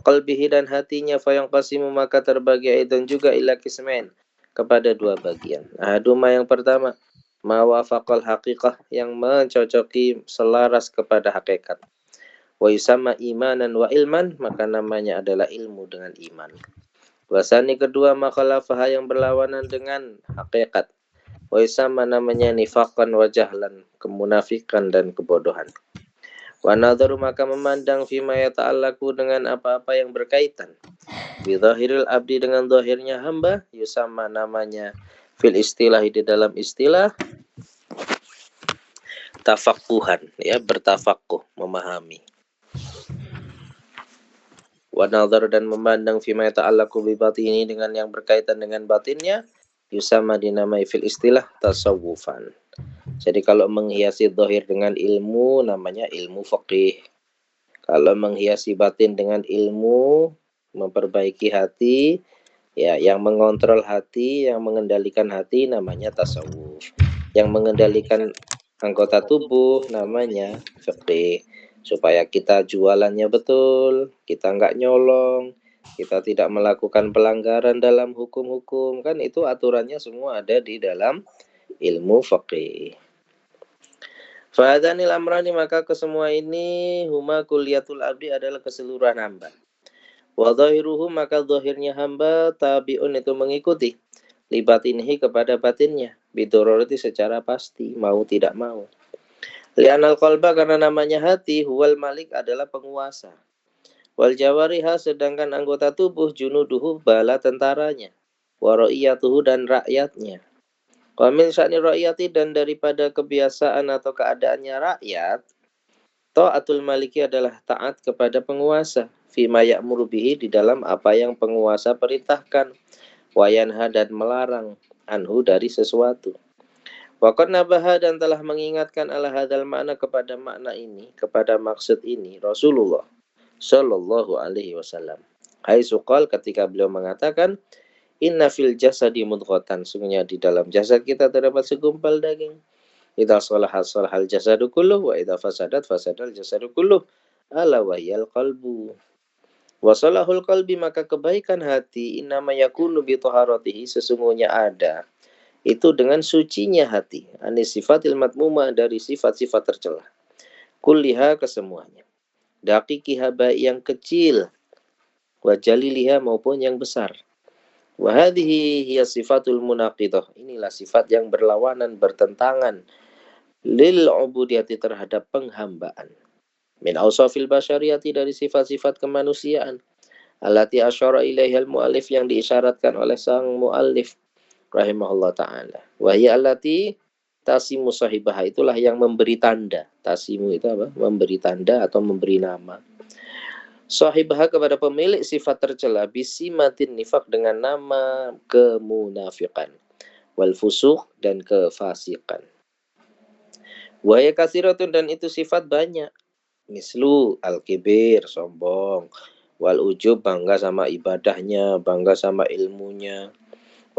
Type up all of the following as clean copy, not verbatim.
qalbihi dan hatinya, fayanqasimu maka terbagi aidan juga ila qismain kepada dua bagian. Ahaduma yang pertama, ma wafaqal haqiqah yang mencocoki selaras kepada hakikat. Wa yusamma imanan wa ilman maka namanya adalah ilmu dengan iman. Wasani kedua makhalafaha yang berlawanan dengan hakikat. Wa yusamma namanya nifaqan wa jahlan, kemunafikan dan kebodohan. Wa nadharu maka memandang fima yata'allaku dengan apa-apa yang berkaitan bidhahiril abdi dengan zahirnya hamba, yusamma namanya fil istilah di dalam istilah tafaqquhan, ya, bertafaqquh, memahami. Wa nadhar dan memandang fima yata'allaku bi batini dengan yang berkaitan dengan batinnya, yusamma dinamai fil istilah tasawufan. Jadi kalau menghiasi zahir dengan ilmu namanya ilmu faqih. Kalau menghiasi batin dengan ilmu memperbaiki hati, ya, yang mengontrol hati, yang mengendalikan hati namanya tasawuf. Yang mengendalikan anggota tubuh namanya fiqih. Supaya kita jualannya betul, kita nggak nyolong, kita tidak melakukan pelanggaran dalam hukum-hukum, kan itu aturannya semua ada di dalam ilmu fiqih. Fa'adanil amrani maka kesemua ini huma kulliyatul abdi adalah keseluruhan hamba. Wa dhahiruhu maka zahirnya hamba tabi'un itu mengikuti libatinihi kepada batinnya bidororati secara pasti mau tidak mau. Li'anal qalba karena namanya hati huwal malik adalah penguasa. Wal jawariha sedangkan anggota tubuh junuduhu bala tentaranya. Wa ra'iyatuhu dan rakyatnya. Wa min sya'ni ra'iyati dan daripada kebiasaan atau keadaannya rakyat, ta'atul maliki adalah taat kepada penguasa fima ya'muru bihi di dalam apa yang penguasa perintahkan, wa yanha dan melarang anhu dari sesuatu. Wa qad nabaha dan telah mengingatkan ala hadzal makna kepada makna ini, kepada maksud ini Rasulullah sallallahu alaihi wasallam. Haitsu qala ketika beliau mengatakan inna fil jasadi mudghatan, sungguhnya di dalam jasad kita terdapat segumpal daging. Idza salaha salahal jasadu kulluh wa idza fasadat fasadal jasadu kulluh ala wahyal qalbu. Wa salahul qalbi maka kebaikan hati innama yakunu bi taharatihi sesungguhnya ada itu dengan sucinya hati. Anis sifatil matmumah dari sifat-sifat tercela. Kulliha kesemuanya. Daqiqiha baik yang kecil wa jaliliha maupun yang besar. Wa hadhihi hiya sifatul munaqidah. Inilah sifat yang berlawanan, bertentangan lil ubudiyati terhadap penghambaan. Min awsafil basyariyati dari sifat-sifat kemanusiaan. Allati asyara ilaihal muallif yang diisyaratkan oleh sang muallif rahimahullah ta'ala. Wa hiya allati tasimu sahibah, itulah yang memberi tanda. Tasimu itu apa? Memberi tanda atau memberi nama. Sahibah kepada pemilik sifat tercela bisimatin nifak dengan nama kemunafikan wal fusuq dan kefasikan. Wa ya kasiratun dan itu sifat banyak. Mislu al-kibir sombong, wal ujub bangga sama ibadahnya, bangga sama ilmunya,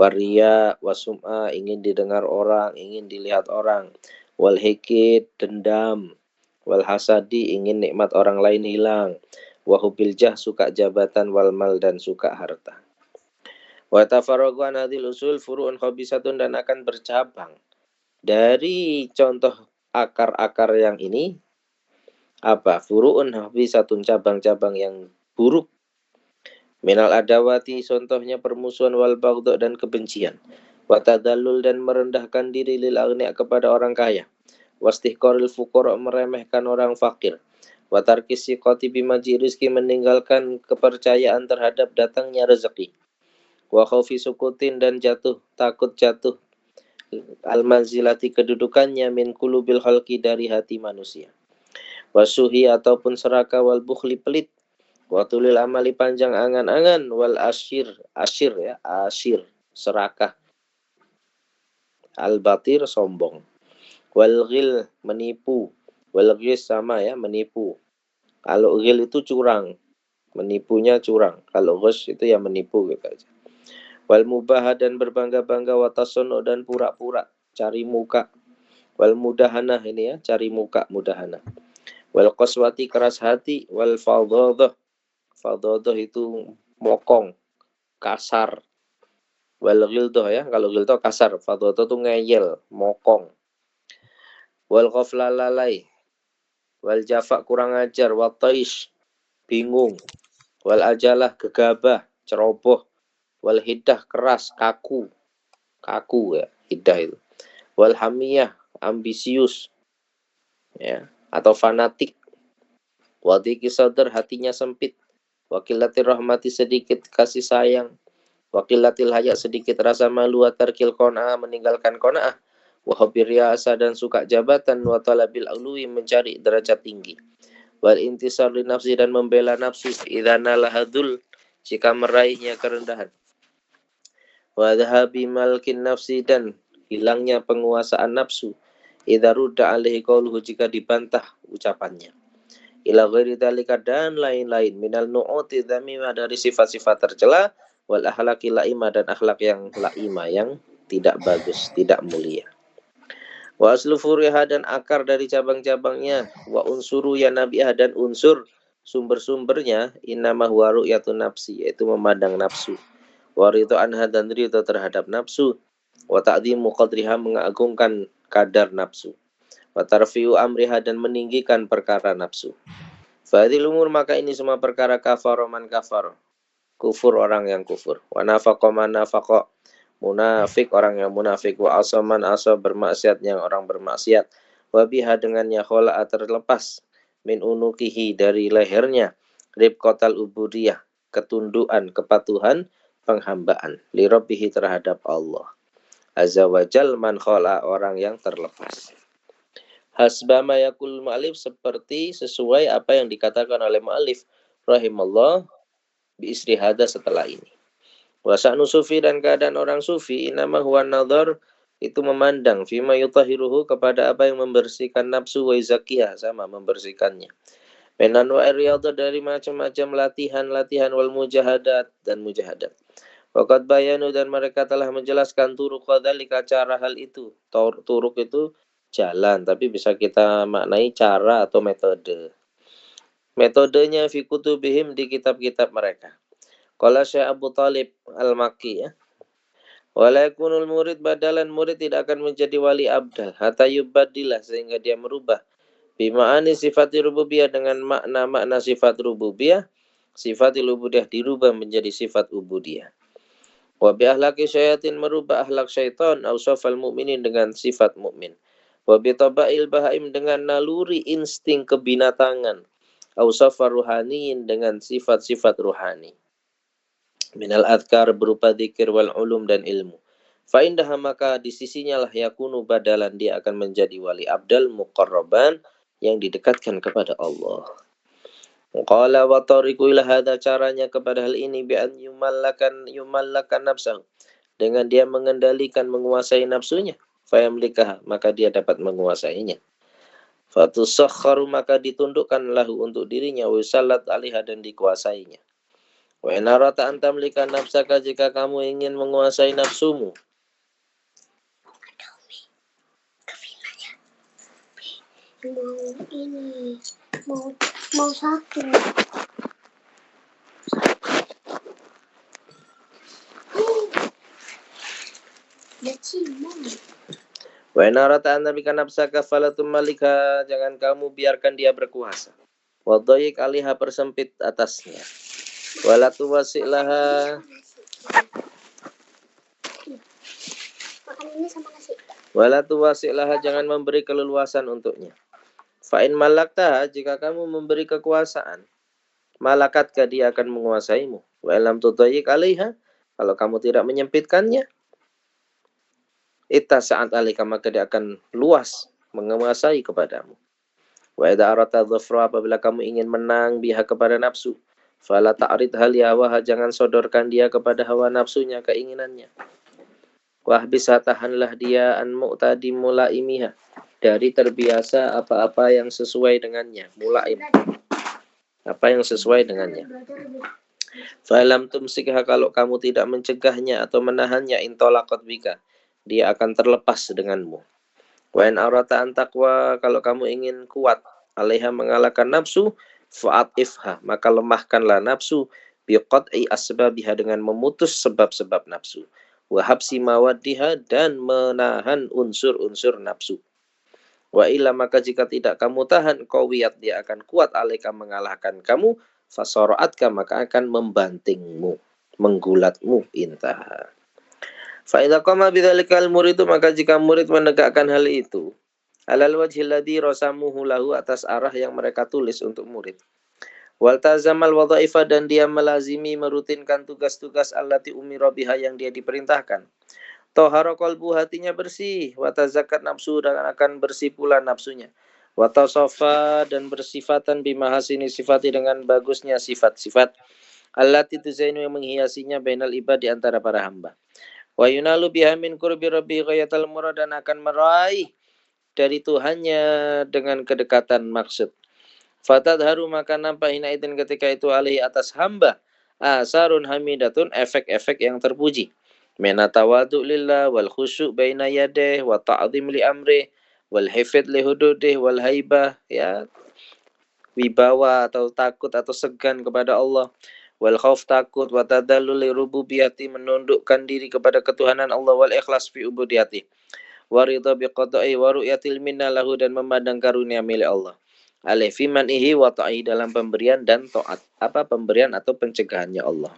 waria wasum'a ingin didengar orang, ingin dilihat orang, wal hikid dendam, wal hasadi ingin nikmat orang lain hilang, wahubil jah suka jabatan, wal mal dan suka harta. Wa tafarraqu an hadhil usul furu'un khabisatun dan akan bercabang dari contoh akar-akar yang ini apa? Furu'un khabisatun cabang-cabang yang buruk. Minal adawati contohnya permusuhan wal baghdha dan kebencian. Wa tadallul dan merendahkan diri lil aghnia kepada orang kaya. Wastihqaril fuqara meremehkan orang fakir. Wa tarkis siqati bimaji rizki meninggalkan kepercayaan terhadap datangnya rezeki. Wa khaufi sukutin dan takut jatuh al-manzilati kedudukannya min qulubil khalqi dari hati manusia. Wasuhi ataupun serakah wal bukhli pelit. Watulil amali panjang angan-angan wal asyir ya serakah al batir sombong wal ghil menipu wal ghis sama ya menipu. Kalau ghil itu curang, menipunya curang. Kalau ghis itu ya menipu gitu aja. Wal mubah dan berbangga-bangga watasono dan pura-pura cari muka. Wal mudahanah ini ya cari muka mudahana. Wal qaswati keras hati wal fadhadah Fadhadah itu mokong, kasar. Wal ghildah ya, kalau ghildah kasar, fadhadah itu ngeyel, mokong. Wal ghafla lalai, wal jafa kurang ajar, wal taish bingung, wal ajalah gegabah, ceroboh, wal hiddah keras, kaku ya, hiddah itu. Wal hamiyah ambisius ya, atau fanatik. Wadiki sadar hatinya sempit. Wakilatir rahmati sedikit kasih sayang. Wakilatil hayak sedikit rasa malu. Watarkil kona'ah meninggalkan kona'ah. Wahabir riasa dan suka jabatan. Watalabil ului mencari derajat tinggi. Wal intisar li nafsi dan membela nafsu. Idhana lahadul jika meraihnya kerendahan. Wadhabi malkin nafsi dan hilangnya penguasaan nafsu. Idza rudda alaihi qauluhu jika dibantah ucapannya. Ila ghairi dzalika dan lain-lain minal nu'uti dzamimah dari sifat-sifat tercela wal akhlaqi laimah dan akhlak yang laimah yang tidak bagus, tidak mulia. Wa aslu furiha dan akar dari cabang-cabangnya wa unsuru ya nabiah dan unsur sumber-sumbernya innama huwa ru'yatun nafsi yaitu memandang nafsu. Wa ridha anha dan ridha terhadap nafsu wa ta'dhimu qadriha mengagungkan kadar nafsu. Wa tarfi'u amriha dan meninggikan perkara nafsu. Fadil umur maka ini semua perkara kafar man kafar. Kufur orang yang kufur. Wa nafaqa man nafaqa. Munafik orang yang munafik. Wa asaman asa bermaksiat yang orang bermaksiat. Wa biha dengannya khola'a terlepas. Min unukihi dari lehernya. Ribqatal ubudiyah. Ketunduan, kepatuhan, penghambaan. Li rabbihi terhadap Allah. Azza wa jal man khola'a orang yang terlepas. Hasbama yakul mu'alif seperti sesuai apa yang dikatakan oleh mu'alif rahimallah bi istihada setelah ini. Wa sa'nu sufi dan keadaan orang sufi nama huwa nadhar itu memandang fima yutahiruhu kepada apa yang membersihkan nafsu wa zakiyah sama membersihkannya. Menan wa riyadhah dari macam-macam latihan wal mujahadat dan mujahadat. Waqad bayanu dan mereka telah menjelaskan turuq dzalika cara hal itu. Turuq itu jalan, tapi bisa kita maknai cara atau metode. Metodenya fi kutubihim di kitab-kitab mereka. Qala Syekh Abu Thalib Al-Makki ya. Wala yakunul murid badalan murid tidak akan menjadi wali abdal hatta yubaddilah sehingga dia merubah bima'ani sifat rububiyah dengan makna-makna sifat rububiyah, sifat ubudiyah dirubah menjadi sifat ubudiyah. Wa bi ahlaki syayatin merubah akhlak syaitan ausafal mukminin dengan sifat mukmin. Wa bi tabail bahaim dengan naluri insting kebinatangan. Ausafar ruhaniin dengan sifat-sifat ruhani. Minal adhkar berupa dzikir wal ulum dan ilmu. Fa indaha maka di sisinya lah yakunu badalan dia akan menjadi wali abdal muqarraban yang didekatkan kepada Allah. Qala wa tariqu ila hadza caranya kepada hal ini bi an yumallakan nafsahu dengan dia mengendalikan menguasai nafsunya. Fayamlikaha maka dia dapat menguasainya. Fatusakharu maka ditundukkan lahu untuk dirinya wa salat alaiha dan dikuasainya. Wa in arata an tamlika nafsaka jika kamu ingin menguasai nafsumu. Mau sakit. Wa in arata an tamlika nafsaka falatum malika jangan kamu biarkan dia berkuasa. Wa dhayiq alaiha persempit atasnya. Wala tuwasilaha wala tuwasilaha jangan memberi keleluasan untuknya. Fa in malakta jika kamu memberi kekuasaan malakatka dia akan menguasaimu. Wa lam tudayyiq alaiha kalau kamu tidak menyempitkannya saat alika maka dia akan luas menguasai kepadamu. Wa idza arata dhafra apabila kamu ingin menang biha kepada nafsu fala ta'rid hal yawaha jangan sodorkan dia kepada hawa nafsunya keinginannya. Wahbisa tahanlah dia an mu'tadi mulaimiha dari terbiasa apa-apa yang sesuai dengannya mulaim apa yang sesuai dengannya. Falam tumsikha kalau kamu tidak mencegahnya atau menahannya intolaqat bika dia akan terlepas denganmu. Wa in arata an taqwa kalau kamu ingin kuat alaiha mengalahkan nafsu fa'atifha, maka lemahkanlah nafsu, biqat'i asbabiha, dengan memutus sebab-sebab nafsu, wa habsi mawaddiha, dan menahan unsur-unsur nafsu. Wa illa, maka jika tidak kamu tahan, qawiyat, dia akan kuat, alaika, mengalahkan kamu, fasara'atka, maka akan membantingmu, menggulatmu, intaha. Fa idza qama bidzalikal muridu, maka jika murid menegakkan hal itu, alal wajhil ladzi rasamuhu lahu, atas arah yang mereka tulis untuk murid. Wal tazamal wadhaifa, dan dia melazimi, merutinkan tugas-tugas allati umira biha, yang dia diperintahkan. Tohara qalbu, hatinya bersih, wa tazakat nafsu, dan akan bersih pula nafsunya. Wa tasafa, dan bersifatan bimahasini sifati, dengan bagusnya sifat-sifat. Allati tuzainu, yang menghiasinya, bainal ibad, di antara para hamba. Wa yunalu biha min qurbi rabbi ghayatal murad, dan akan meraih dari Tuhannya dengan kedekatan maksud. Fatadharu, maka nampak hinaidin ketika itu, alaihi, atas hamba, asarun hamidatun, efek-efek yang terpuji. Mena tawadu lillah, wal khusyuk baina yadeh, wa ta'zim li amrih, wal hifid li hududih, wal haibah, ya, wibawa atau takut atau segan kepada Allah, wal khauf, takut, wa tadallul li rububiyati, menundukkan diri kepada ketuhanan Allah, wal ikhlas fi ubudiyati, wa ridha bi qada'i wa ru'yatil minna lahu, dan memandang karunia milik Allah alaih fi man'ihi wa ta'i, dalam pemberian dan taat, pemberian atau pencegahannya Allah.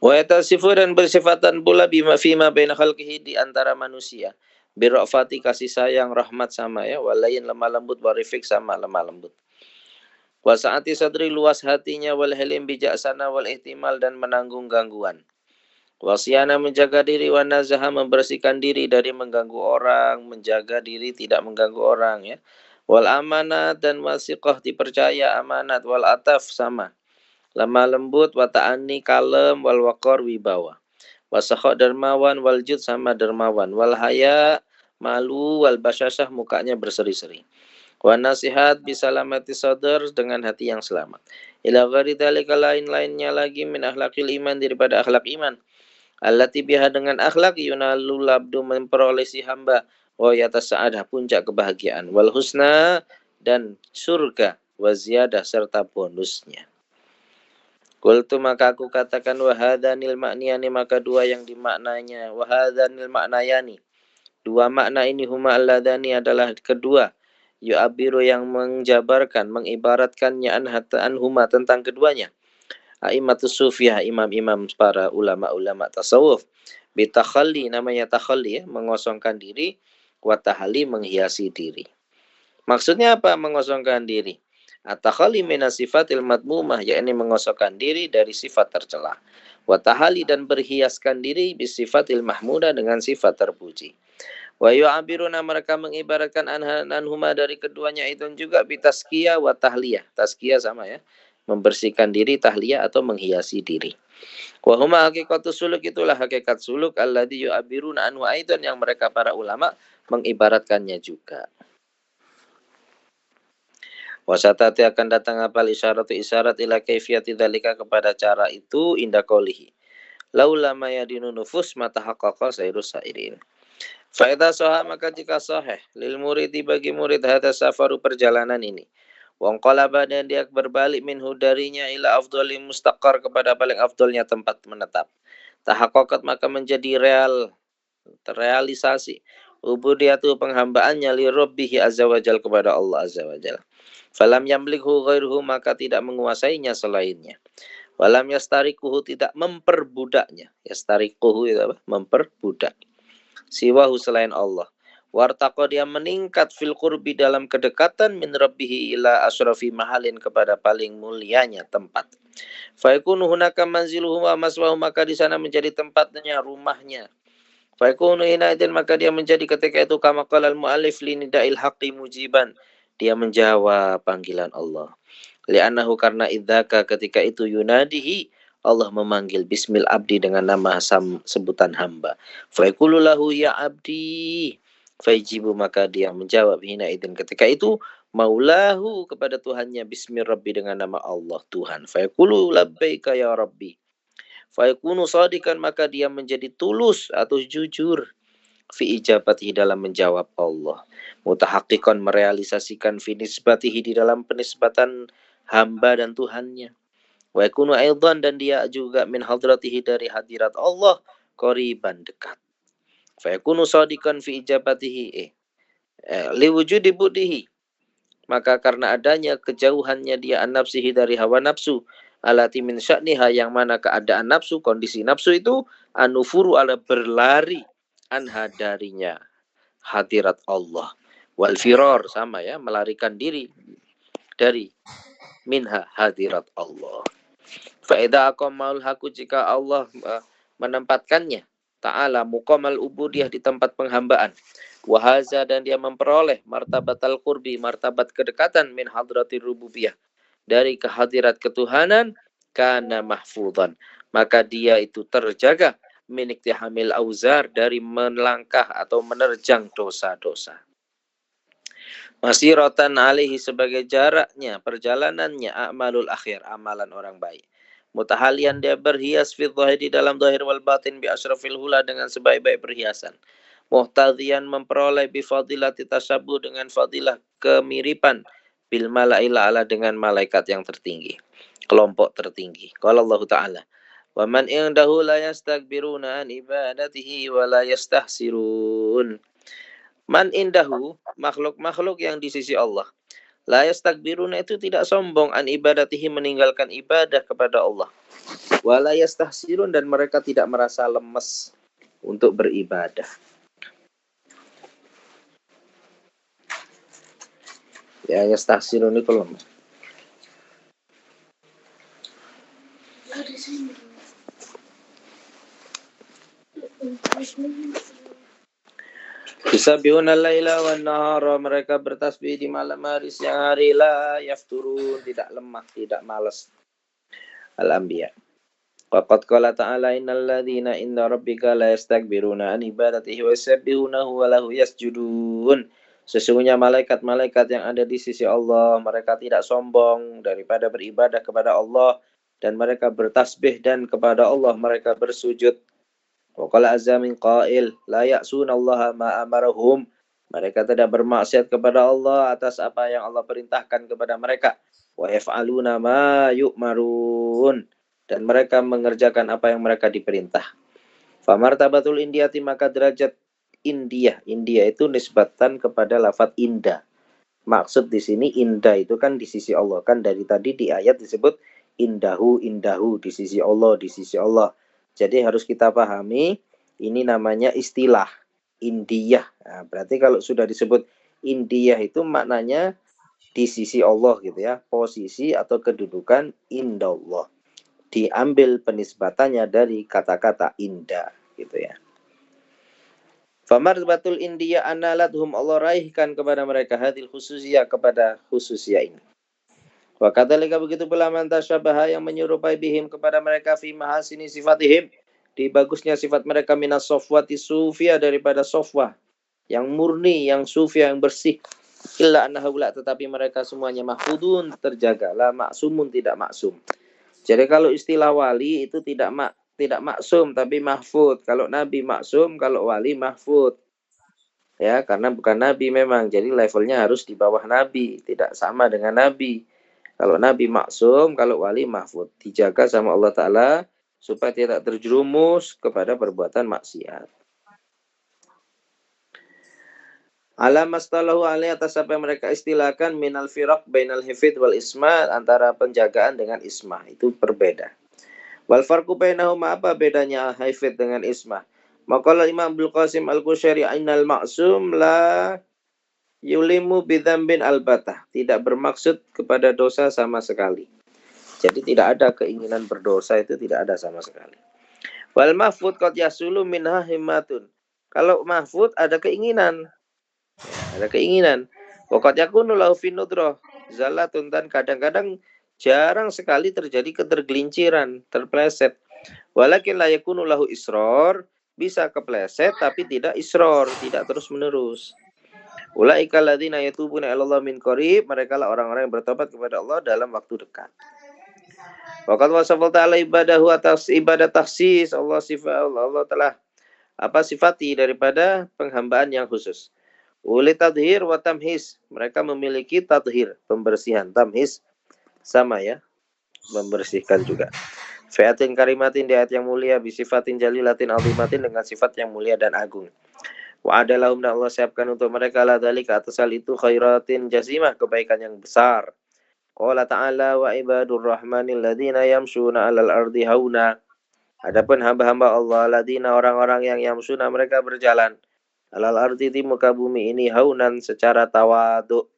Wa yatasifu, dan bersifatan pula bima fima baina khalqihi, di antara manusia, birrafati, kasih sayang, rahmat sama, ya, walayin, lemah lembut, warifik, sama lemah lembut. Wa sa'ati sadri, luas hatinya, wal halim, bijaksana, wal ihtimal, dan menanggung gangguan. Wasyana, menjaga diri, wa nazaha, membersihkan diri dari mengganggu orang, menjaga diri tidak mengganggu orang, ya. Wal amanat, dan wasiqah, dipercaya, amanat. Wal ataf, sama lemah lembut. Wa ta'ani, kalem. Wal waqar, wibawa. Wasakha, dermawan. Wal jud, sama dermawan. Wal haya, malu. Wal basyasah, mukanya berseri-seri. Wa nasihat, bisalamati sadar, dengan hati yang selamat. Ila ghairi dzalika, lain-lainnya lagi, min akhlaqil iman, daripada akhlak iman. Allati biha, dengan akhlak, yunalul abdu, memperoleh si hamba, wa yatas sa'adah, puncak kebahagiaan, wal husna, dan surga, wa ziyadah, serta bonusnya. Qultu, maka aku katakan, wa hadanil ma'niyani, maka dua yang dimaknanya, wa hadanil ma'nayani, dua makna ini, huma alladhani, adalah kedua, yu'abiru, yang menjabarkan, mengibaratkannya, anhuma, tentang keduanya, a'immatus sufiyah, imam-imam para ulama-ulama tasawuf, bitakhalli, namanya takhalli, ya, mengosongkan diri, wa tahalli, menghiasi diri. Maksudnya apa mengosongkan diri? At-takhalli minasifatil madmumah, yakni mengosongkan diri dari sifat tercela. Wa tahalli, dan berhiaskan diri, bisifatil mahmudah, dengan sifat terpuji. Wa yu'abiruna, mereka mengibaratkan anhuma, dari keduanya itu juga, bitaskiyah wa tahliyah. Taskiyah sama, ya, membersihkan diri, tahliyah atau menghiasi diri. Wa huma hakikatus suluk, itulah hakikat suluk, alladzi yu'abiruna anhu aidan, yang mereka para ulama mengibaratkannya juga. Wasatati, akan datang apal isyarat ila kaifiyati dzalika, kepada cara itu, inda qaulihi laula ma yadinu nufus mata haqqaqa sairus sairin. Fa idza sahha, maka jika sahih, lil muridi, bagi murid, hadza safaru, perjalanan ini, wong qalaba, dan dia berbalik, minhu, darinya, ila afdhali mustaqar, kepada paling afdolnya tempat menetap, tahaqqaqat, maka menjadi terrealisasi, ubudiyatu, penghambaannya, li rabbihi azza wajal, kepada Allah azza wajal. Falam yamlikhu ghairuhu, maka tidak menguasainya selainnya. Walam yastarikuhu, tidak memperbudaknya. Yastarikuhu itu apa? Memperbudak. Siwahu, selain Allah. Wartaqa, dia meningkat, fil qurbi, dalam kedekatan, min rabbihi ila asrafi mahalin, kepada paling mulianya tempat. Faikunu hunaka manziluhu wa maswahu, maka di sana menjadi tempatnya, rumahnya. Faikunu hinaidin, maka dia menjadi ketika itu, kama qala al-mu'allif li nidail haqqi mujiban, dia menjawab panggilan Allah. Li'annahu, karena idzaka, ketika itu, yunadihi, Allah memanggil, bismil abdi, dengan nama sebutan hamba. Fayaqulu lahu ya abdi, fayajibu, maka dia menjawab, hina idin, ketika itu, maulahu, kepada Tuhannya, bismi rabbi, dengan nama Allah Tuhan. Fayaqulu labbaika ya rabbi. Fayakunu shadikan, maka dia menjadi tulus atau jujur. fi ijabatihi dalam menjawab Allah. Mutahaqqiqan merealisasikan fi nisbatihi di dalam penisbatan hamba dan Tuhannya. Wa yakunu aidan dan dia juga min hadratihi dari hadirat Allah qoriban dekat. Fa yakunu shadiqan fi ijabatihi liwujudi budihi. Maka karena adanya kejauhannya dia an nafsihi dari hawa nafsu alati min sya'niha yang mana keadaan nafsu, kondisi nafsu itu anufuru ala berlari anha darinya hadirat Allah. Wal firar sama ya, melarikan diri dari minha hadirat Allah. Faedah aqamal haku jika Allah menempatkannya ta'ala muqamal ubudiyah di tempat penghambaan. Wahaza dan dia memperoleh martabatal qurbi, martabat kedekatan min hadratir rububiyah, dari kehadirat ketuhanan, kana mahfudhan, maka dia itu terjaga min iktihamil auzar, dari melangkah atau menerjang dosa-dosa. Masiratan alaihi sebagai jaraknya, perjalanannya, a'malul akhir, amalan orang baik. Mutahalian dia berhias fi dhahir di dalam dhahir wal batin bi asrafil hula dengan sebaik-baik perhiasan. Muhtadhiyan memperoleh bi fadilati tasabbuh dengan fadilah kemiripan bil malail ala dengan malaikat yang tertinggi, kelompok tertinggi. Qala Allah Ta'ala, wa man indahu la yastakbiruna an ibadatihi wa la yastahsirun. Man indahu, makhluk-makhluk yang di sisi Allah. La yastakbiruna itu tidak sombong an ibadatihi meninggalkan ibadah kepada Allah. Wa la yastahsirun dan mereka tidak merasa lemes untuk beribadah. Ya yastahsirun itu lemes. Yusabbihuna al-laila wan nahara, mereka bertasbih di malam hari siang hari, la yafturun, tidak lemah, tidak malas. Al-Anbiya. Waqad qala ta'ala innal ladzina inda rabbika la yastakbiruna an ibadatihi wa yusabbihunahu wa lahu yasjudun. Sesungguhnya malaikat-malaikat yang ada di sisi Allah, mereka tidak sombong daripada beribadah kepada Allah, dan mereka bertasbih dan kepada Allah mereka bersujud. Wa qala azza min qail la ya'sunallaha ma amarahum. Mereka tidak bermaksiat kepada Allah atas apa yang Allah perintahkan kepada mereka. Wa yaf'aluna ma yu'marun, dan mereka mengerjakan apa yang mereka diperintah. Famartabatul indiyati, maka derajat India itu nisbatan kepada lafaz indah. Maksud di sini indah itu kan di sisi Allah, kan dari tadi di ayat disebut indahu di sisi Allah, di sisi Allah. Jadi harus kita pahami ini namanya istilah indiyah. Nah, berarti kalau sudah disebut indiyah itu maknanya di sisi Allah gitu ya, posisi atau kedudukan indallah. Diambil penisbatannya dari kata-kata indah gitu ya. Famartabatul indiyah analadhum, Allah raihkan kepada mereka hadil khususiyah, kepada khususiyah ini. Wa kadzalika begitu pula man tasyabaha yang menyerupai bihim kepada mereka fi mahasini sifatihim, di bagusnya sifat mereka minas sofwati sufiyah, daripada sofwah yang murni, yang sufiyah, yang bersih. Illa annahu la, tetapi mereka semuanya mahfudun, terjaga, la maksumun, tidak maksum. Jadi kalau istilah wali itu tidak maksum tapi mahfud. Kalau nabi maksum, kalau wali mahfud. Ya, karena bukan nabi memang. Jadi levelnya harus di bawah nabi, tidak sama dengan nabi. Kalau nabi maksum, kalau wali mahfud. Dijaga sama Allah Ta'ala supaya tidak terjerumus kepada perbuatan maksiat. Alam astalahu alaihi, atas apa yang mereka istilahkan minal firaq bainal hifid wal isma, antara penjagaan dengan isma, itu berbeda. Wal farqu bainahuma, apa bedanya hifid dengan isma? Maqala Imam Abdul Qasim Al-Qusyari ainal maksum la yulimu bidzambin albatah, tidak bermaksud kepada dosa sama sekali. Jadi tidak ada keinginan berdosa, itu tidak ada sama sekali. Wal mahfud qad yasulu minha himmatun, kalau mahfud ada keinginan. Ada keinginan. Waqad yakunu lahu fi nudrah zalatun, dan kadang-kadang jarang sekali terjadi ketergelinciran, terpleset. Walakin la yakunu lahu israr, bisa kepleset tapi tidak israr, tidak terus-menerus. Ulaika alladzina yatubuna ilallah min qarib, mereka lah orang-orang yang bertobat kepada Allah dalam waktu dekat. Waqad wasafa ta'ala ibadahu, atas ibadah tahsis, Allah sifat Allah telah sifati daripada penghambaan yang khusus. Uli tadhir wa tamhis, mereka memiliki tadhir, pembersihan. Tamhis sama ya, membersihkan juga. Fi'atin karimatin di ayat yang mulia, bisifatin jalilatin azimatin, dengan sifat yang mulia dan agung. Wa adalahum, dan Allah siapkan untuk mereka la dzalika, atas hal itu, khairatin jazimah, kebaikan yang besar. Qala ta'ala wa ibadur rahmanil ladzina yamshuna 'alal ardi hauna. Adapun hamba-hamba Allah ladina, orang-orang yang yamsuna, mereka berjalan 'alal ardi, di muka bumi ini, haunan, secara tawadu.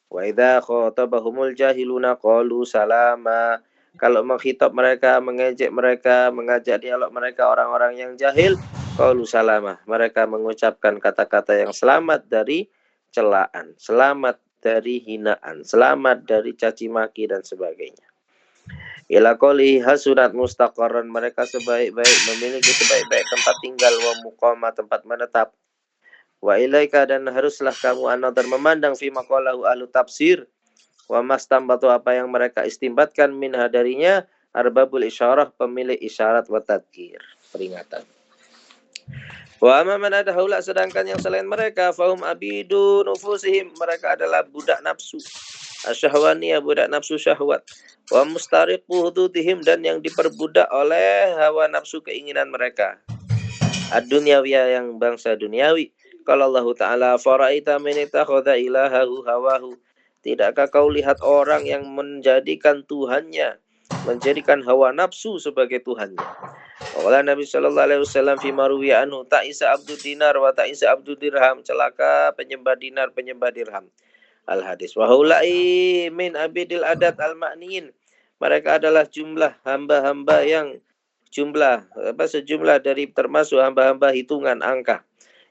Wa idza khatabahumul jahiluna qalu salama. Kalau mengkhitab mereka, mengejek mereka, mengajak dialog mereka orang-orang yang jahil, qalu salama, mereka mengucapkan kata-kata yang selamat dari celaan, selamat dari hinaan, selamat dari caci maki dan sebagainya. Ila qoli hasunat mustaqarran, mereka sebaik-baik, memiliki sebaik-baik tempat tinggal, wa muqama, tempat menetap. Wa ilaika, dan haruslah kamu an-nadhar, memandang, fi maqalahu ahlu tafsir, wa mastambatu, apa yang mereka istimbatkan, minha darinya, arbabul isyarah, pemilik isyarat, wa tadkir, peringatan. Wa amma man adahaula, sedangkan yang selain mereka, fahum abidu nufusihim, mereka adalah budak nafsu, asyahwaniyah, budak nafsu syahwat, wa mustariqu hududihim, dan yang diperbudak oleh hawa nafsu, keinginan mereka, ad-dunyawiyah, yang bangsa duniawi. Kalau Allah Ta'ala, fara'ita man ittakhadha ilahahu hawahu, tidakkah kau lihat orang yang menjadikan Tuhannya, menjadikan hawa nafsu sebagai Tuhannya. Wala Nabi sallallahu alaihi wasallam fi marwiya anhu, ta'isa abdud dinar wa ta'isa abdud dirham, celaka penyembah dinar, penyembah dirham. Al-hadis. Wa haula'i min abidil adat al-ma'niin, mereka adalah jumlah hamba-hamba yang sejumlah dari termasuk hamba-hamba hitungan angka.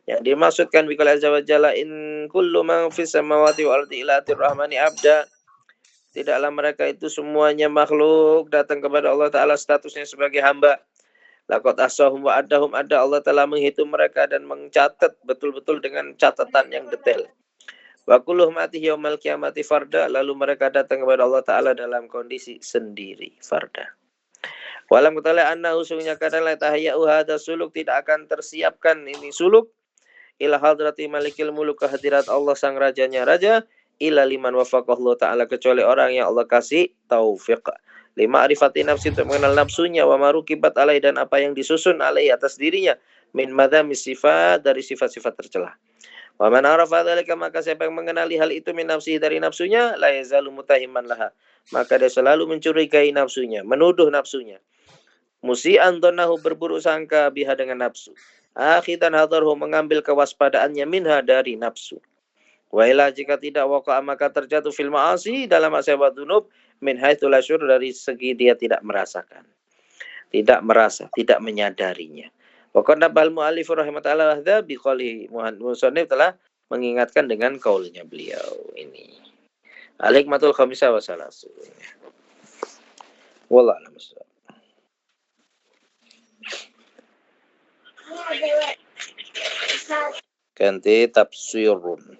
Yang dimaksudkan bikul azza wa jalla, in kullu man fis samawati wal ardi ila rahmani abda, tidaklah mereka itu semuanya makhluk datang kepada Allah Ta'ala statusnya sebagai hamba. Laqad ahsahum wa addahum, ada Allah telah menghitung mereka dan mencatat betul-betul dengan catatan yang detail. Wa kulluhum atihi yaumal qiyamati farda, lalu mereka datang kepada Allah Ta'ala dalam kondisi sendiri, farda. Walam kutala anna usungnya kadang la tahayya'u hadza suluk, tidak akan tersiapkan ini suluk, ila hadrati malikil muluk, kehadirat Allah sang rajanya raja, ila liman wafaqallahu ta'ala, kecuali orang yang Allah kasih taufik, lima arifati nafsi, untuk mengenal nafsunya, wa marukibat alai, dan apa yang disusun alai atas dirinya, min madhamis sifat, dari sifat-sifat tercela. Wa man arafa dzalika, maka siapa yang mengenali hal itu, min nafsi, dari nafsunya, la yazalu mutahiman laha, maka dia selalu mencurigai nafsunya, menuduh nafsunya, musi'an dhannahu, berburuk sangka, biha, dengan nafsu, akhidan hadarhu, mengambil kewaspadaannya, minha, dari nafsu. Wa ila, jika tidak, waqa'a, maka terjatuh, fil ma'asi, dalam maksiat wa dzunub, min haitsu la syur, dari segi dia tidak merasakan, tidak merasa, tidak menyadarinya. Wa qad nabal mu'allif rahimahullah hadza bi qouli, musannif telah mengingatkan dengan kaulnya beliau ini. Al-hikmatul khamisah wa salasun. Wallahu a'lam. Ganti tafsirun.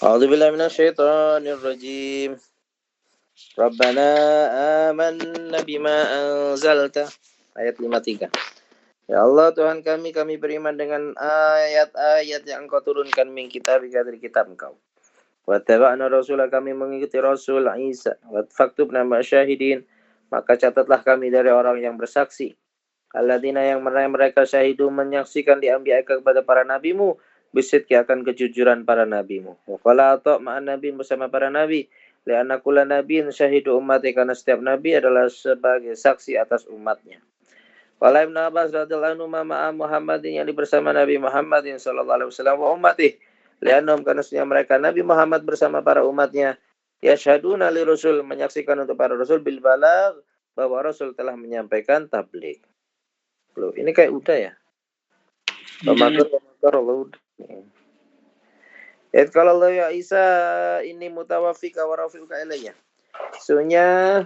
A'udzubillahi minasyaitonir rajim. Rabbana amanna bima anzalta. Ayat 53. Ya Allah, Tuhan kami beriman dengan ayat-ayat yang Engkau turunkan, min kitab, dari kitab Engkau. Wa taba'na rasulah, kami mengikuti Rasul Isa. Wa faktubna masyahidin, maka catatlah kami dari orang yang bersaksi. Alladzina, yang mereka syahidu, menyaksikan diambiakan kepada para nabimu, bisidqi, akan kejujuran para nabimu. Wa qala ata' ma'an nabiin, bersama para nabi, li'anna kulla nabiin syahidu ummati, karena setiap nabi adalah sebagai saksi atas umatnya. Qala Ibnu Abbas radhiyallahu anhu, ma'a Muhammadin, yang bersama Nabi Muhammadin sallallahu alaihi wasallam, wa ummati, li'annahum, karena sesungguhnya mereka Nabi Muhammad bersama para umatnya, yashhaduna li rasul, menyaksikan untuk para rasul, bil balagh, bahwa rasul telah menyampaikan tabligh. Loh, ini kayak udah ya? Pemakar Allah udah. Kalau Allah ya Isa ini mutawafika wa rafi'uka ilayya. Sesungguhnya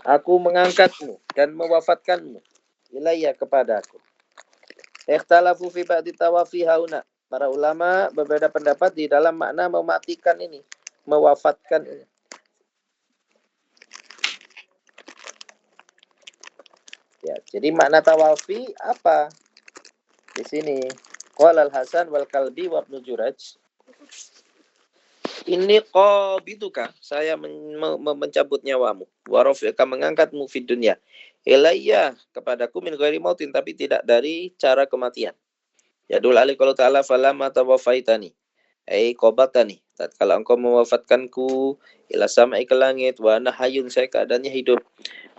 aku mengangkatmu dan mewafatkanmu ilayya kepadaku. Ikhtalafu fi ba'di tawafi hauna. Para ulama berbeda pendapat di dalam makna mematikan ini, mewafatkan ini. Ya, jadi makna tawafi apa? Di sini qala al-Hasan wal Kalbi wa Ibnu Juraj. Ini qabituka, saya mencabut nyawamu. Wa rafi'uka mengangkatmu fid dunya. Ilayya kepadaku min ghairi mautin, tapi tidak dari cara kematian. Ya dul alaihi qalu ta'ala falamma tawafaitani. Qabatani. Tatkala engkau mewafatkanku ila sama'i ke langit wa ana hayyun, saya keadaannya hidup.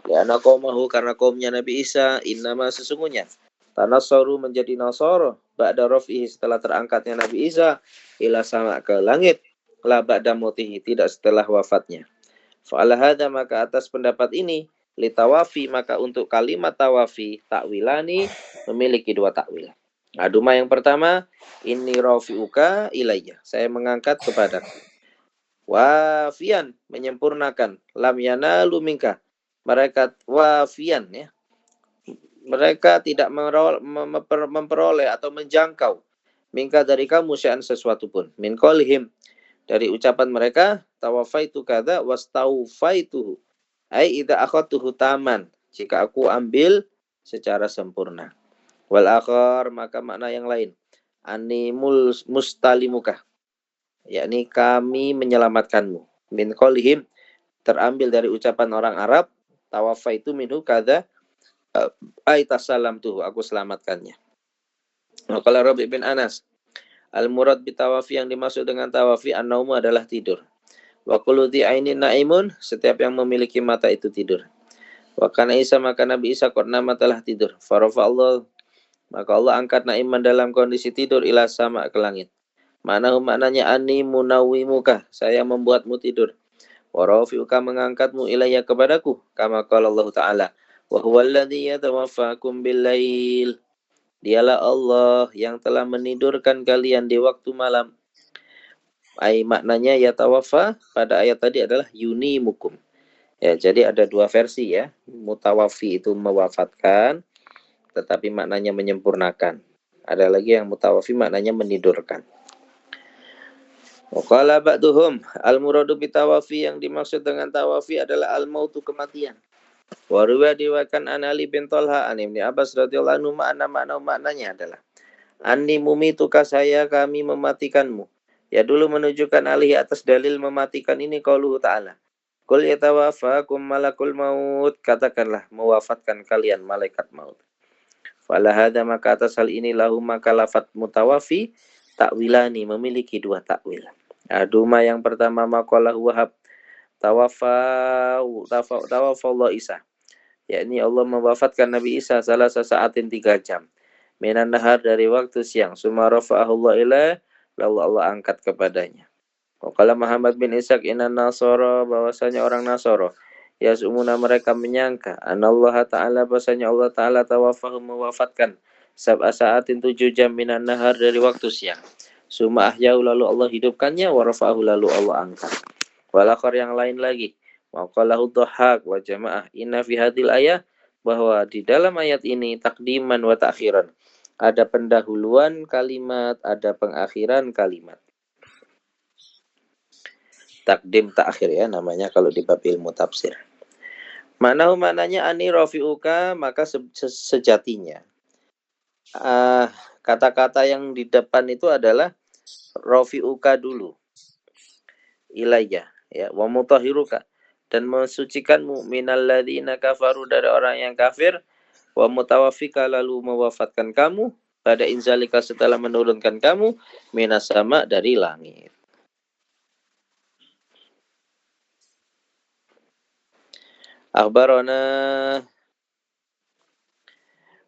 Ya ana qaumahu, karena kaumnya Nabi Isa, innama sesungguhnya tanassaru menjadi nasara ba'da raf'ihi, setelah terangkatnya Nabi Isa ila sama ke langit, la ba'da mautihi, tidak setelah wafatnya. Fa'ala hadza, maka atas pendapat ini, li tawafi, maka untuk kalimat tawafi takwilani memiliki dua takwil. Aduma yang pertama, inni rafi'uka ilayya, saya mengangkat kepadaku. Wafian, menyempurnakan. Lam yanalu minka, mereka wafian, ya, mereka tidak memperoleh atau menjangkau minka dari kamu syai'an sesuatu pun. Min qaulihim, dari ucapan mereka, tawafaitu kada wastaufaituhu, ai idza akhadtuhu taman, jika aku ambil secara sempurna. Wal akhar, maka makna yang lain, animul mustalimuka, yakni kami menyelamatkanmu. Min qaulihim, terambil dari ucapan orang Arab, tawafaitu minhu kada ai tasalamtuhu, aku selamatkannya. Qala Rabi bin Anas, al-murad bitawafi, yang dimaksud dengan tawafi an-naumu adalah tidur. Wa kullu dhi ainin naimun, setiap yang memiliki mata itu tidur. Wa kana Isa, maka Nabi Isa qad nama, telah tidur. Farafa Allah, maka Allah angkat Naiman dalam kondisi tidur ila sama, ke langit. Maknanya ani munawimuka, saya membuatmu tidur. Wa rafi'uka mengangkatmu ilayya kepadaku, kama qala Allah Ta'ala, wa huwallazi yatawaffakum bil-lail, dialah Allah yang telah menidurkan kalian di waktu malam. Ai maknanya yatawaffa pada ayat tadi adalah yunimukum. Ya, jadi ada dua versi ya. Mutawafi itu mewafatkan, tetapi maknanya menyempurnakan. Ada lagi yang mutawafi maknanya menidurkan. Qala ba'duhum, al-muradu bitawafi, yang dimaksud dengan tawafi adalah al-mautu, kematian. Wa riwayat diwakan an Ali bin Thalha an Ibnu Abbas radhiyallahu anhu, maknanya adalah anni mumituka, saya kami mematikanmu. Ya dulu menunjukkan alih atas dalil mematikan ini qauluhu ta'ala, qul yatawaffakum malakul maut, katakanlah mewafatkan kalian malaikat maut. Fala hadza, maka atas hal ini lahu, maka lafaz mutawafi takwilani memiliki dua takwil. Aduma yang pertama, maqalah Wahab tawafallah Isa, yakni Allah mewafatkan Nabi Isa salah sesaatin 3 jam. Minan nahar, dari waktu siang. Summa rafa'ahullah ilaih, lalu Allah angkat kepadanya. Qala Muhammad bin Ishaq, inna nasara, bahwasanya orang Nasara, yasumuna, mereka menyangka, anallaha ta'ala, bahwasanya Allah Ta'ala tawafahu mewafatkan sab'a sa'atin 7 jam minan nahar, dari waktu siang. Summa ahyau, lalu Allah hidupkannya, wa rafa'ahu, lalu Allah angkat. Walakhar, yang lain lagi, maqalahu dhahhak wa jamaah, inna fi hadil ayah, bahwa di dalam ayat ini takdiman wa ta'khiran, ada pendahuluan kalimat, ada pengakhiran kalimat. Takdim ta'khir ya namanya kalau di bab ilmu tafsir. Maknanya ani rafi'uka, maka sejatinya kata-kata yang di depan itu adalah rafi'uka dulu, ilayya, ya, wa mutahhiruka, dan mensucikanmu, minal ladzina kafaru, dari orang yang kafir, wa mutawaffika, lalu mewafatkan kamu, pada inzalika, setelah menurunkan kamu, minas sama, dari langit. Akhbarana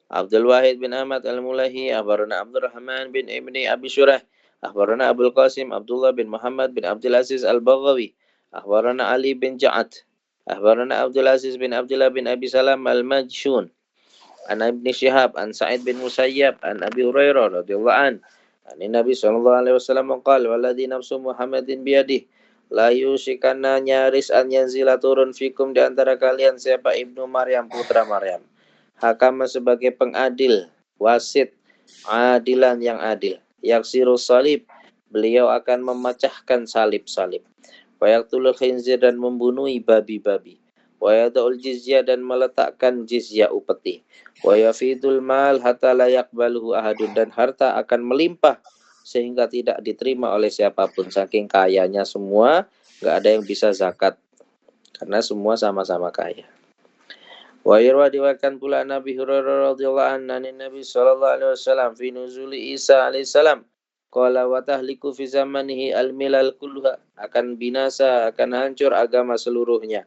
Abdul Wahid bin Ahmad al-Mulahi, akhbarana Abdurrahman bin Ibni Abi Syurah, akhbarana Abdul Qasim Abdullah bin Muhammad bin Abdul Aziz al-Baghawi, akhbarana Ali bin Ja'ad, akhbarana Abdul Aziz bin Abdullah bin Abi Salam al-Majshun, an Ibni Syihab, an Sa'id bin Musayyab, an Abi Hurairah radhiyallahu an, Ini Nabi SAW qala walladzi nafsu Muhammadin biyadih la yusikanna nyaris an yanzila turun fikum di antara kalian siapa Ibnu Maryam putra Maryam. Hakama sebagai pengadil, wasit, adilan yang adil. Yaksiru salib, beliau akan memecahkan salib-salib. Wayaqtulul khinzir dan membunuhi babi-babi. Wayadaul jizyah dan meletakkan jizyah upeti. Wayafidul mal hatta la yaqbaluhu ahadun dan harta akan melimpah sehingga tidak diterima oleh siapapun. Saking kayanya semua, nggak ada yang bisa zakat karena semua sama-sama kaya. Wa yarwa diwakilkan pula Nabi Hurairah radhiyallahu anhu Nabi sallallahu alaihi wasallam fi nuzuli Isa alaihi salam qala wa tahliku fi zamanihi al-milal kulluha akan binasa akan hancur agama seluruhnya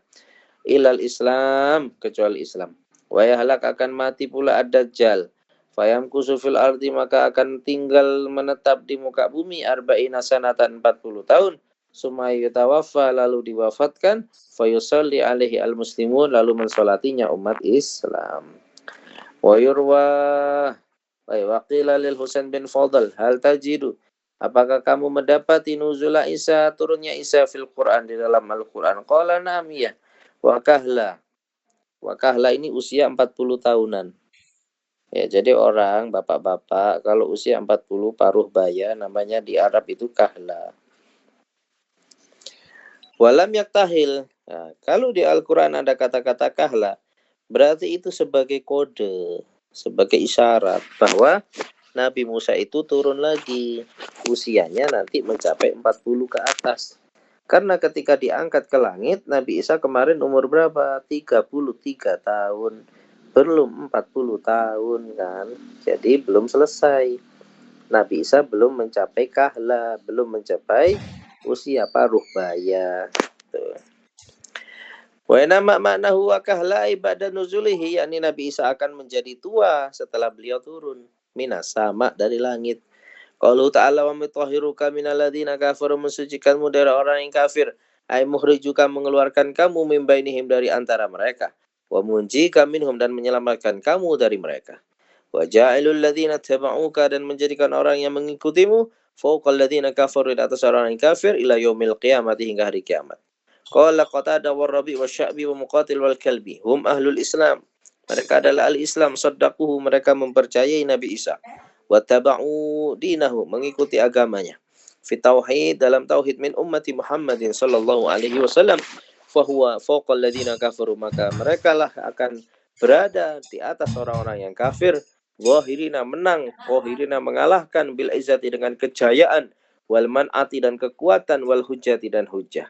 ilal Islam kecuali Islam. Wa yahlak akan mati pula ad-dajjal. Fayamkusu fil ardi maka akan tinggal menetap di muka bumi arba'ina sanatan 40 tahun. Summa yutawaffa lalu diwafatkan fayusalli alaihi al-muslimun lalu mensolatinya umat Islam. Wa yurwa wa qila lil Husain bin Fadl hal tajidu apakah kamu mendapati nuzula Isa turunnya Isa fil Quran di dalam Al-Quran? Qala na'am ya. Wakahla ini usia 40 tahunan. Ya, jadi orang bapak-bapak kalau usia 40 paruh baya namanya di Arab itu kahla. Walam yaktahil. Nah, kalau di Al-Quran ada kata-kata kahla, berarti itu sebagai kode, sebagai isyarat bahwa Nabi Musa itu turun lagi. Usianya nanti mencapai 40 ke atas. Karena ketika diangkat ke langit, Nabi Isa kemarin umur berapa? 33 tahun. Belum 40 tahun kan. Jadi belum selesai. Nabi Isa belum mencapai kahla, belum mencapai usia paruh baya. Wa nama maknahu wa kahla ibada nuzulihi, yakni Nabi Isa akan menjadi tua setelah beliau turun. Minas sama dari langit. Qalu ta'ala wa mutahhiruka minal ladzina kafaru mensucikanmu dari orang yang kafir. Ai mukhrijuka mengeluarkan kamu min bainihim dari antara mereka. Wa munjika minhum dan menyelamatkan kamu dari mereka. Wa ja'ilul ladzina tabauka dan menjadikan orang yang mengikutimu fawqal ladzina kafaru di atas orang yang kafir ila yaumil qiyamati hingga hari kiamat. Qala Qatadah wa Rabi' wa Sya'bi wa Muqatil wal Kalbi hum ahlul Islam. Mereka adalah ahli Islam, saddaquhu mereka mempercayai Nabi Isa. Wattaba'u dinahu mengikuti agamanya fi tauhid dalam tauhid min ummati Muhammadin sallallahu alaihi wasallam fahuwa fawqal ladzina kafaru maka mereka lah akan berada di atas orang-orang yang kafir zahirina menang qahirina mengalahkan bil izzati dengan kejayaan wal man'ati dan kekuatan wal hujjati dan hujjah.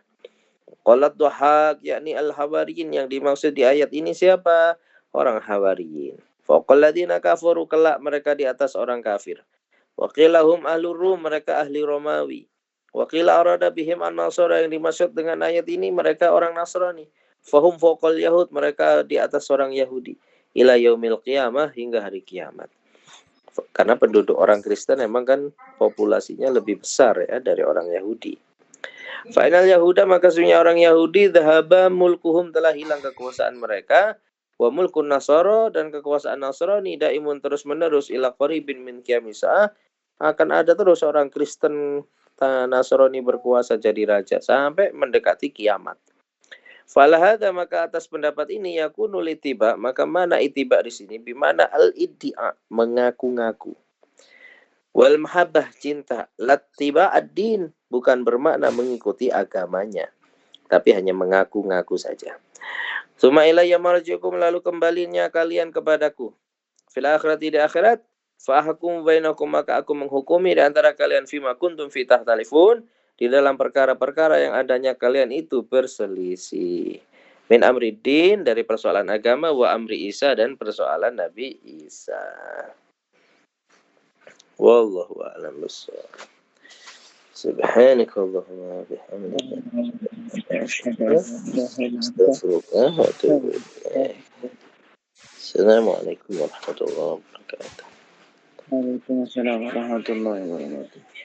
Qalat Dhahak yakni al-hawariyin yang dimaksud di ayat ini siapa? Orang hawariyin. Faqal ladzina kafaru kelak mereka di atas orang kafir. Wa qila hum ahlur Rum mereka ahli Romawi. Wa qila arada bihim an-nasara yang dimaksud dengan ayat ini mereka orang Nasrani. Fahum faqal Yahud mereka di atas orang Yahudi. Ila yaumil qiyamah hingga hari kiamat. Karena penduduk orang Kristen memang kan populasinya lebih besar ya dari orang Yahudi. Final Yahuda maka sesungguhnya orang Yahudi dhahaba mulkuhum telah hilang kekuasaan mereka wa mulkun Nasara dan kekuasaan Nasrani daimun terus menerus ila qaribin min qiyamisa akan ada terus orang Kristen Nasrani berkuasa jadi raja sampai mendekati kiamat. Falahada maka atas pendapat ini yakunu litiba maka mana itiba di sini bimana al-iddia mengaku-ngaku. Wal mahabbah cinta lattiba ad-din bukan bermakna mengikuti agamanya tapi hanya mengaku-ngaku saja. Suma ilayya marji'ukum lalu kembalinya kalian kepadaku. Fil akhirati di akhirat fa ahkum bainakum maka aku menghukumi di antara kalian fima kuntum fi tahtalifun di dalam perkara-perkara yang adanya kalian itu berselisih. Min amri din dari persoalan agama wa amri Isa dan persoalan Nabi Isa. Wallahu a'lam bissawab. سبحانك اللهم وبحمدك استغفرك واتوب اليك السلام عليكم ورحمة الله وبركاته. Waalaikumsalam warahmatullahi wabarakatuh.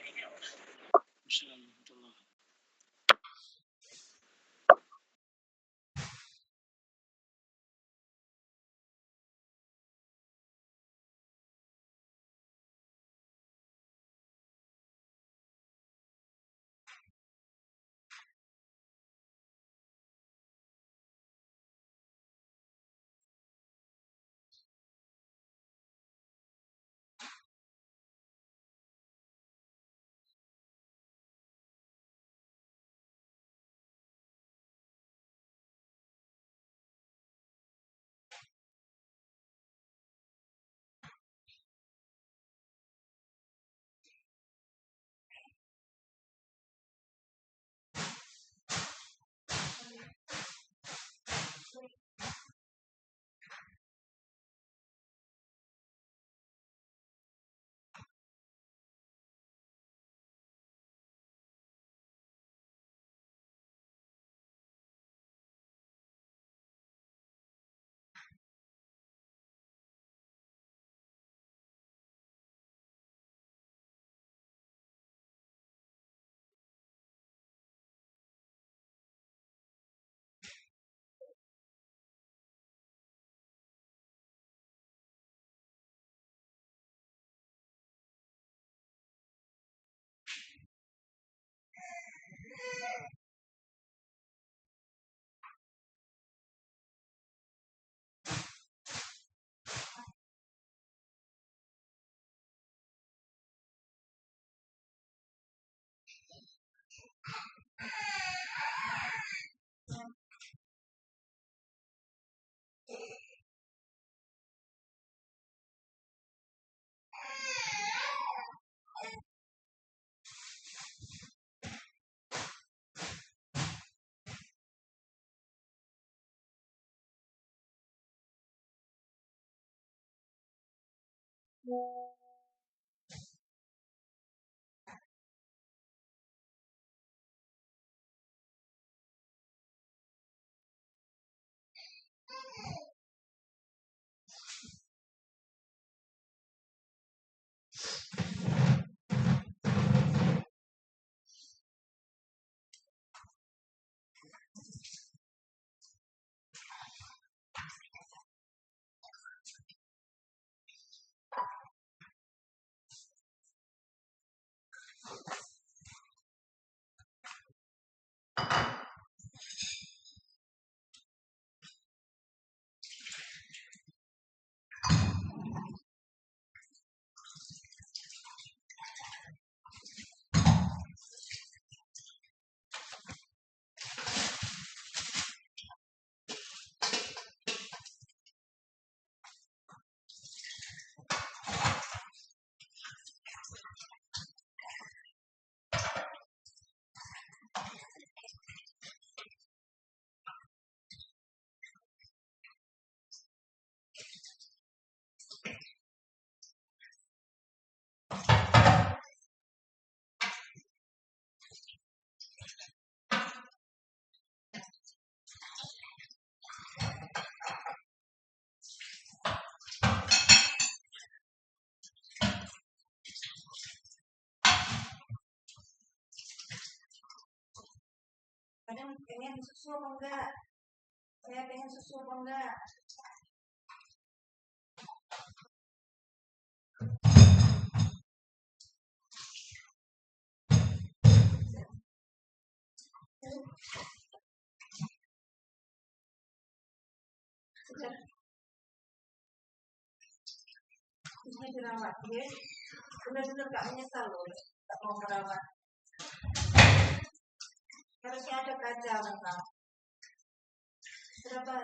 Kadang pengen susu apa enggak? Saya pengen susu apa enggak? Susunya dirawat, ya? Benar-benar gak menyesal loh, gak mau merawat. Harusnya ada kaca memang. Berapa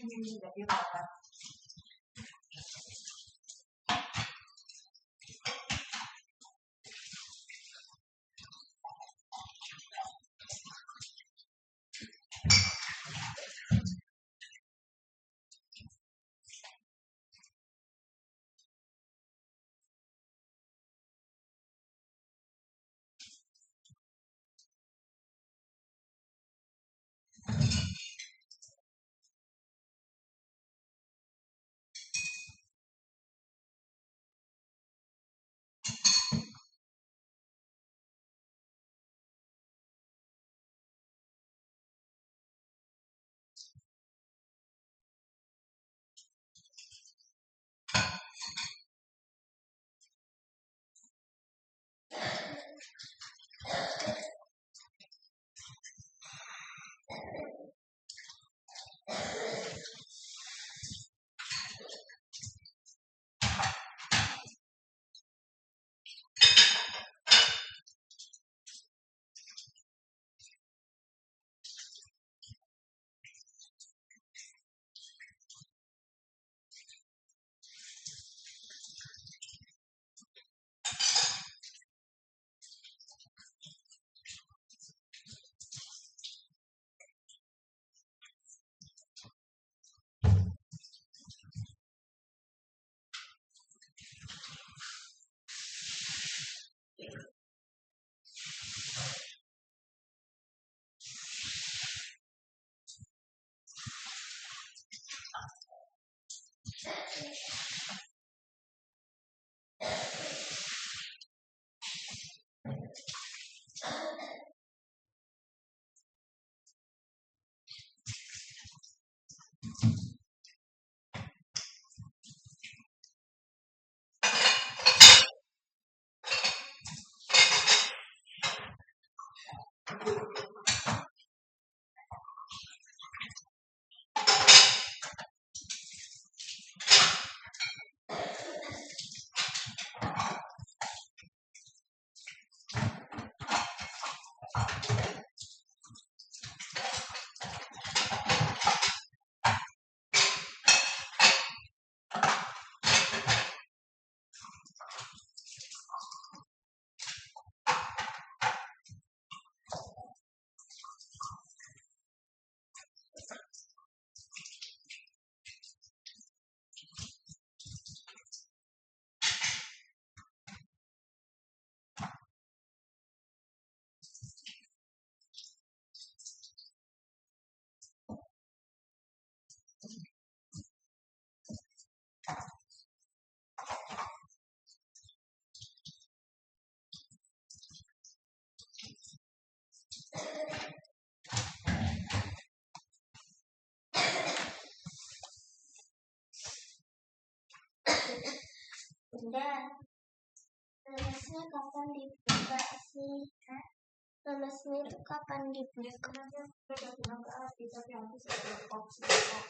minggu nggak dirawat? Dan lulusnya kapan dibuka sih? Lulusnya itu kapan dibuka? Ya sebenarnya sudah bilang ke Abi, tapi aku sudah opsi kok.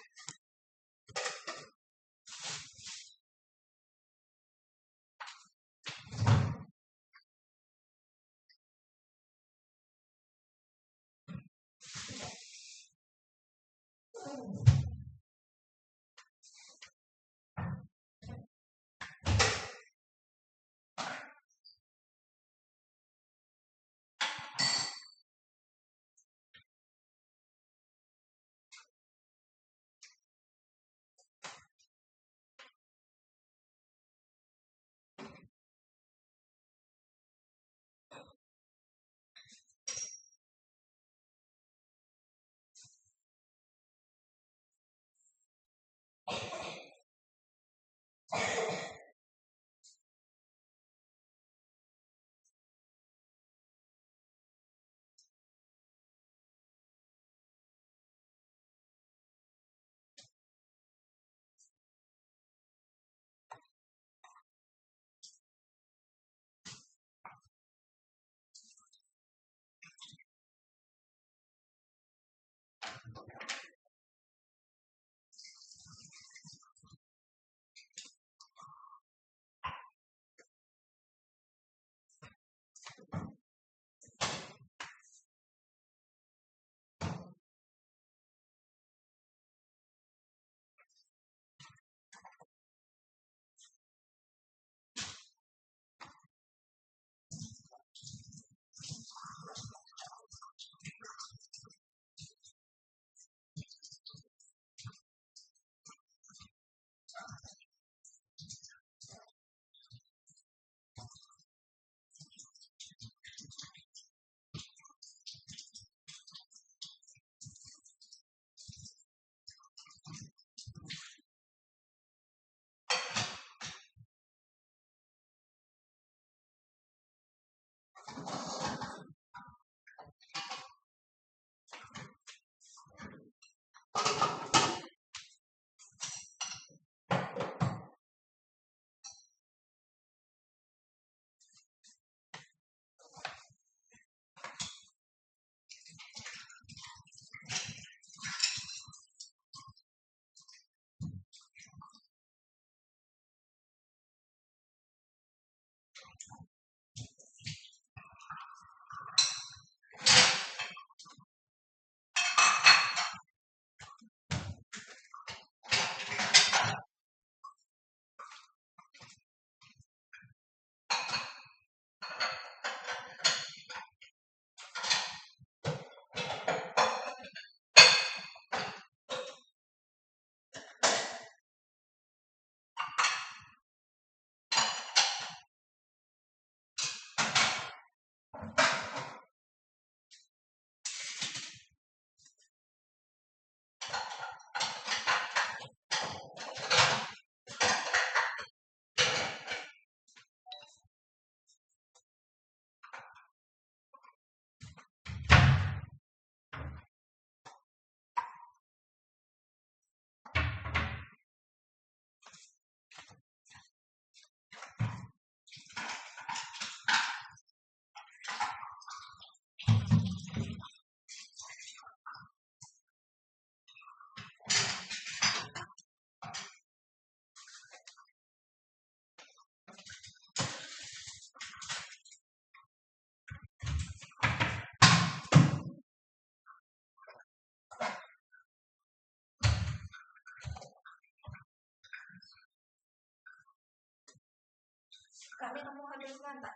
Kami kamu hadirkan tak?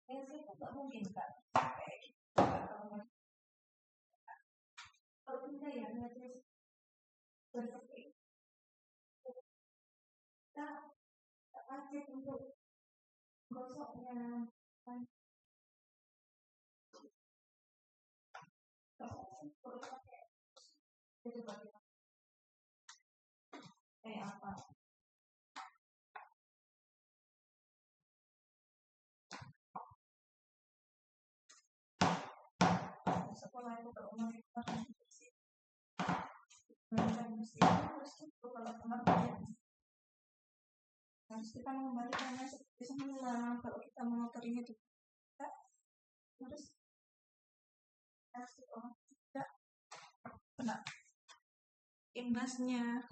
sih nggak mungkin Kak. Kalau pindah ya terus seperti kita wajib untuk gosoknya kan itu kayak apa sekolah itu kalau mau bersih mesti harus itu kalau kemarin harus kita mengembalikannya seperti semula kalau kita mengotorinya itu kita harus tidak kena imbasnya.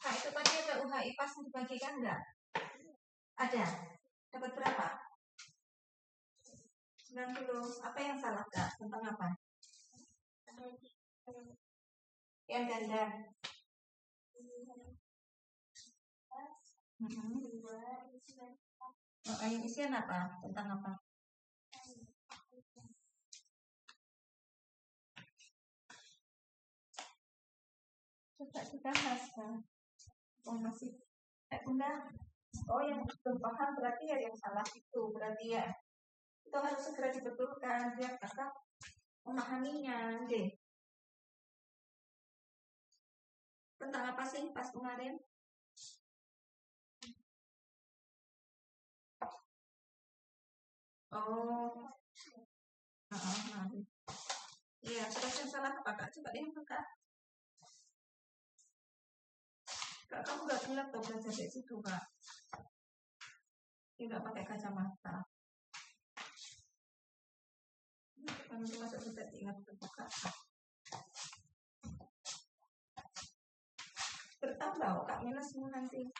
Nah, itu tadi ada UHI pas dibagikan enggak? Ada. Dapat berapa? 90. Apa yang salah Kak? Tentang apa? Yang ganda. Yang isian apa? Tentang apa? Coba kita bahas Kak. Oh masih Bunda. Oh yang belum paham berarti ya yang salah itu berarti ya itu harus segera dibetulkan biar kakak memahaminya deh. Tentang apa sih pas kemarin? Oh, iya terus yang salah apa Kak? Coba deh Kak. Kak kamu nggak gelap tuh belajar dari situ Kak. Tidak pakai kacamata. Kamu masuk tidak ingat Kak. Bertambah Kak minus nanti.